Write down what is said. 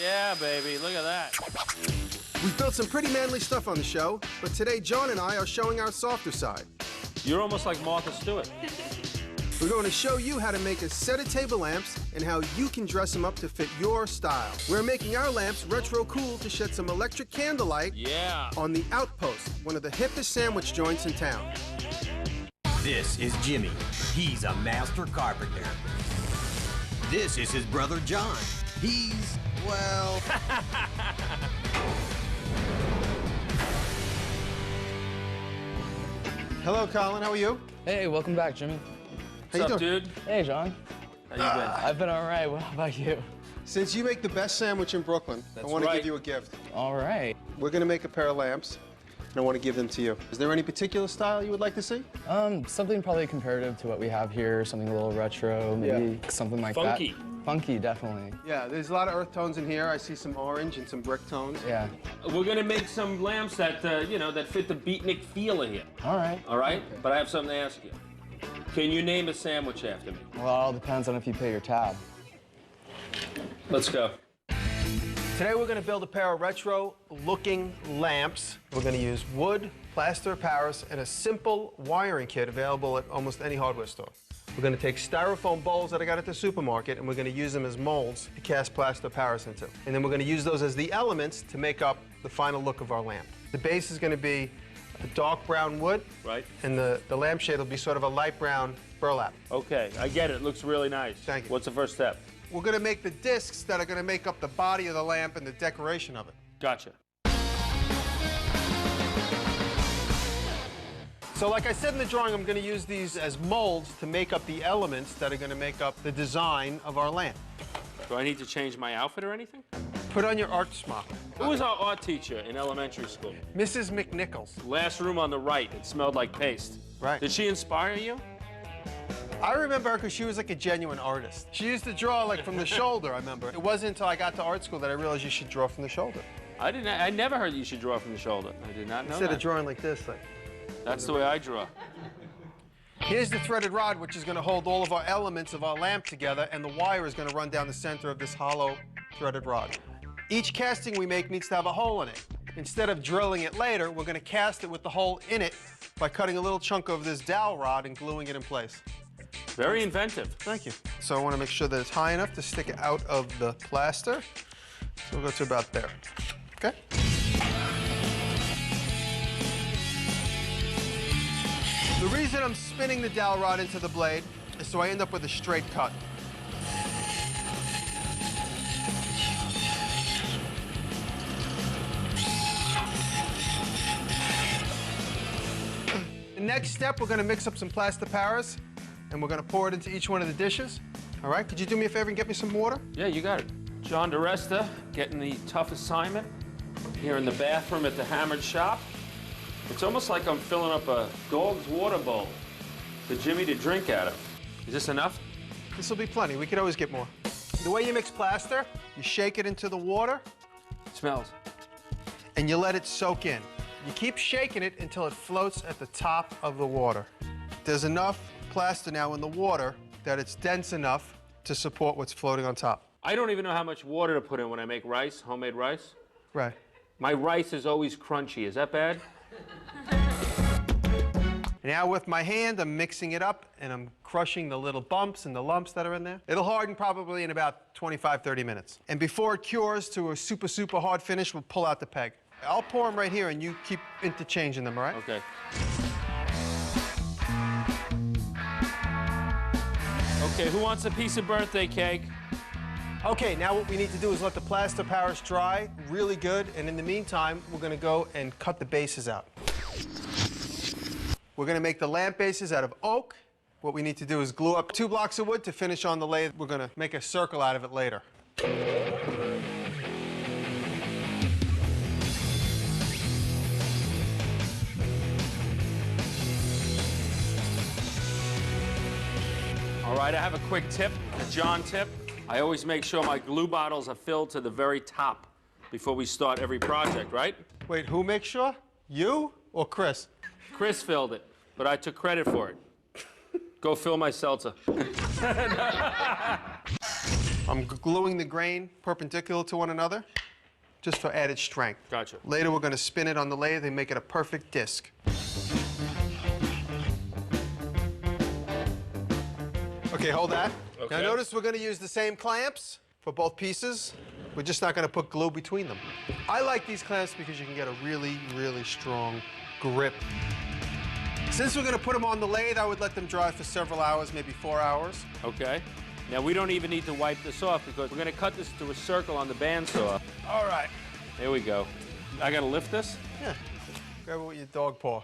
Yeah, baby, look at that. We've built some pretty manly stuff on the show, but today John and I are showing our softer side. You're almost like Martha Stewart. We're going to show you how to make a set of table lamps and how you can dress them up to fit your style. We're making our lamps retro cool to shed some electric candlelight on the Outpost, one of the hippest sandwich joints in town. This is Jimmy. He's a master carpenter. This is his brother John. He's, well... Hello, Colin. How are you? Hey, welcome back, Jimmy. What's up, dude? Hey, John. How you been? I've been all right. What about you? Since you make the best sandwich in Brooklyn, I want to give you a gift. All right. We're going to make a pair of lamps, and I want to give them to you. Is there any particular style you would like to see? Something probably comparative to what we have here, something a little retro, maybe something like Funky. that. Funky, definitely. Yeah, there's a lot of earth tones in here. I see some orange and some brick tones. Yeah. We're gonna make some lamps that, that fit the beatnik feel of here. All right. All right? Okay. But I have something to ask you. Can you name a sandwich after me? Well, it all depends on if you pay your tab. Let's go. Today we're going to build a pair of retro-looking lamps. We're going to use wood, plaster of Paris, and a simple wiring kit available at almost any hardware store. We're going to take styrofoam bowls that I got at the supermarket, and we're going to use them as molds to cast plaster of Paris into. And then we're going to use those as the elements to make up the final look of our lamp. The base is going to be a dark brown wood. Right. And the lampshade will be sort of a light brown burlap. Okay, I get it. It looks really nice. Thank you. What's the first step? We're going to make the discs that are going to make up the body of the lamp and the decoration of it. Gotcha. So like I said in the drawing, I'm going to use these as molds to make up the elements that are going to make up the design of our lamp. Do I need to change my outfit or anything? Put on your art smock. Who was our art teacher in elementary school? Mrs. McNichols. Last room on the right. It smelled like paste. Right. Did she inspire you? I remember her because she was like a genuine artist. She used to draw like from the shoulder, I remember. It wasn't until I got to art school that I realized you should draw from the shoulder. I never heard you should draw from the shoulder. I did not know Instead that. of drawing like this. That's the way I draw. Here's the threaded rod, which is going to hold all of our elements of our lamp together, and the wire is going to run down the center of this hollow threaded rod. Each casting we make needs to have a hole in it. Instead of drilling it later, we're going to cast it with the hole in it by cutting a little chunk of this dowel rod and gluing it in place. Very inventive. Thank you. So I want to make sure that it's high enough to stick it out of the plaster. So we'll go to about there. Okay? The reason I'm spinning the dowel rod into the blade is so I end up with a straight cut. The next step, we're going to mix up some plaster Paris, and we're going to pour it into each one of the dishes. All right? Could you do me a favor and get me some water? Yeah, you got it. John DiResta getting the tough assignment here in the bathroom at the Hammered Shop. It's almost like I'm filling up a dog's water bowl for Jimmy to drink out of. Is this enough? This will be plenty. We could always get more. The way you mix plaster, you shake it into the water. It smells. And you let it soak in. You keep shaking it until it floats at the top of the water. There's enough plaster now in the water that it's dense enough to support what's floating on top. I don't even know how much water to put in when I make rice, homemade rice. Right. My rice is always crunchy. Is that bad? Now with my hand, I'm mixing it up, and I'm crushing the little bumps and the lumps that are in there. It'll harden probably in about 25, 30 minutes. And before it cures to a super, super hard finish, we'll pull out the peg. I'll pour them right here, and you keep interchanging them, all right? Okay. Okay, who wants a piece of birthday cake? Okay, now what we need to do is let the plaster Paris dry really good, and in the meantime, we're gonna go and cut the bases out. We're gonna make the lamp bases out of oak. What we need to do is glue up 2 blocks of wood to finish on the lathe. We're gonna make a circle out of it later. All right, I have a quick tip, a John tip. I always make sure my glue bottles are filled to the very top before we start every project, right? Wait, who makes sure? You or Chris? Chris filled it, but I took credit for it. Go fill my seltzer. I'm gluing the grain perpendicular to one another, just for added strength. Gotcha. Later, we're going to spin it on the lathe and make it a perfect disc. Okay, hold that. Okay. Now notice we're going to use the same clamps for both pieces. We're just not going to put glue between them. I like these clamps because you can get a really, really strong grip. Since we're going to put them on the lathe, I would let them dry for several hours, maybe 4 hours. Okay. Now, we don't even need to wipe this off because we're going to cut this to a circle on the bandsaw. All right. There we go. I got to lift this? Yeah. Grab it with your dog paw.